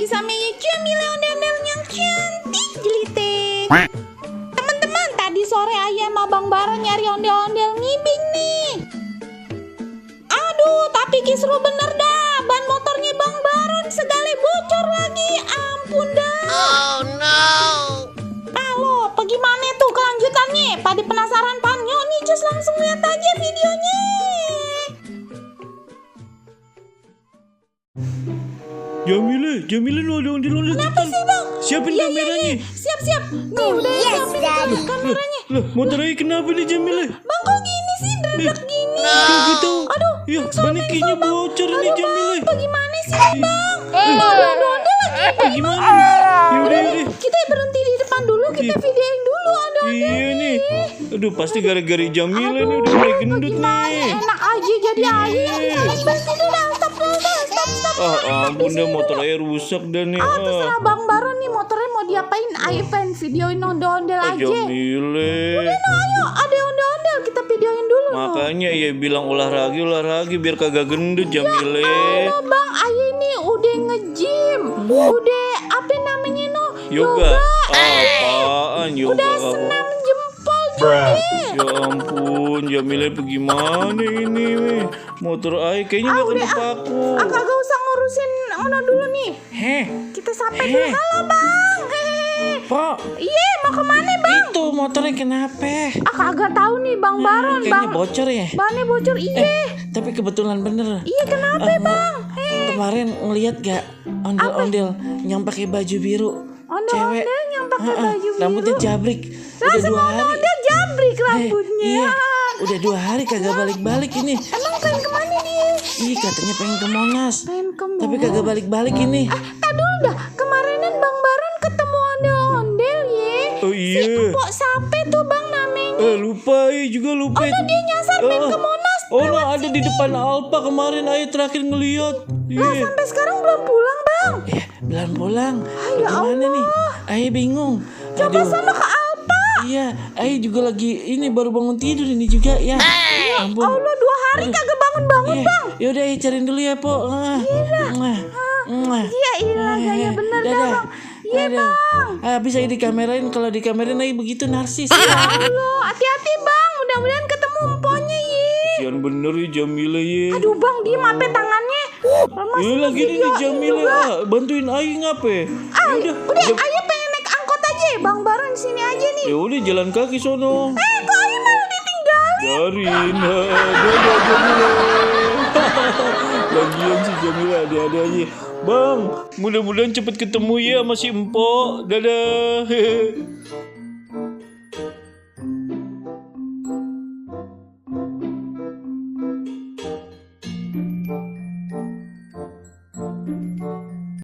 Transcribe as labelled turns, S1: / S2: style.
S1: lagi sama Jamila ondel-ondel yang cantik jelitek. Teman-teman, tadi sore ayah sama Bang Baron nyari ondel-ondel ngibing nih. Aduh, tapi kisru bener dah. Ban motornya Bang Baron segala bocor lagi. Ampun dah.
S2: Oh no.
S1: Halo, bagaimana tuh kelanjutannya? Pada penasaran pan? Yuk nih, just langsung lihat aja videonya.
S3: Jamila lu ada ondel-ondel.
S1: Kenapa sih bang?
S3: Siapin kameranya.
S1: Siap. Nih udah siapin kameranya.
S3: Lah, motor Ai kenapa nih Jamila?
S1: Bang kok gini sih, dredak gini?
S3: Kagak tahu.
S1: Aduh,
S3: Ya, banikinya bocor ini Jamila.
S1: Bagaimana sih bang? Ondel-ondel lagi.
S3: Gimana? Yaudah.
S1: Kita berhenti di depan dulu, kita videoin dulu ondel-ondel.
S3: Iya nih. Aduh, pasti gara-gara Jamila nih udah mulai gendut nih.
S1: Enak aja jadi ayah yang saling bantu dah. Stop.
S3: Ampun dah, motor Ai rusak dah nih.
S1: Terserah Bang Baron nih, motornya mau diapain? Ayo pengen videoin ondel-ondel aja.
S3: Jamila.
S1: Ayo, ada ondel-ondel kita videoin dulu.
S3: Makanya ya bilang olahraga biar kagak gendut Jamila.
S1: Halo bang, ayah ini udah nge-gym, udah apa namanya
S3: Yoga. Apaan yoga?
S1: udah senam jempol juga.
S3: Ya ampun, Jamila bagaimana ini? Motor Ai kayaknya gak kena paku.
S1: Kagak usah ngurusin ono dulu nih. Kita sapa dulu. Halo bang.
S4: Pak,
S1: Iya, mau kemana bang?
S4: itu motornya kenapa?
S1: Kagak tahu nih Bang Baron
S4: Kayaknya
S1: bang.
S4: bocor ya.
S1: Bannya bocor iya.
S4: Tapi kebetulan bener.
S1: Iya kenapa bang?
S4: Kemarin ngeliat gak ondel-ondel yang pakai baju biru?
S1: Ondel-ondel yang pakai baju biru.
S4: Rambutnya jabrik. Udah
S1: Lah
S4: 2
S1: semua
S4: hari.
S1: ondel jabrik rambutnya.
S4: Iya, udah 2 hari kagak balik-balik ini.
S1: Emang pengen kemana dia?
S4: Ih, katanya pengen ke Monas.
S1: Pengen ke mall.
S4: Tapi kagak balik-balik ini.
S1: Tak dulu dah, kemarinan Bang Baron ketemu ondel-ondel ye.
S3: Oh iya.
S1: Si Empok Sape tuh bang namanya.
S3: Lupa Ai juga lupa.
S1: Dia nyasar pengen ke Monas.
S3: Oh, nah ada di depan Alpa kemarin Ai terakhir ngeliat.
S1: Lah
S3: Iya.
S1: sampai sekarang belum pulang bang.
S4: Belum pulang.
S1: Ya
S4: Gimana nih? Ayo bingung.
S1: Coba sana ke Alpa.
S4: Iya, Ayo juga lagi ini baru bangun tidur ini juga ya. Ampun.
S1: Allah 2 hari kagak bangun-bangun
S4: Iya.
S1: bang.
S4: Yaudah Ayo cariin dulu ya, Po.
S1: Iya gaya bener dah bang. Iya
S4: Aduh.
S1: bang.
S4: Bisa dikamerain, kalau dikamerain Ayo begitu narsis.
S1: Allah, hati-hati bang. Mudah-mudahan ketemu emponya ye.
S3: Kasian bener ya Jamila ya.
S1: Aduh bang, diem apa tangannya?
S3: Ini lagi nih Jamila. Bantuin Ai ngapa?
S1: Udah, ayah pengen naik angkot aja. Bang Baron sini aja nih.
S3: Ya udah jalan kaki sono.
S1: Kok ayah malah ditinggal?
S3: Darin. Dadah Jamila. Lagian si Jamila ada-ada aja. Bang, mudah-mudahan cepet ketemu ya sama si Empok. Dadah.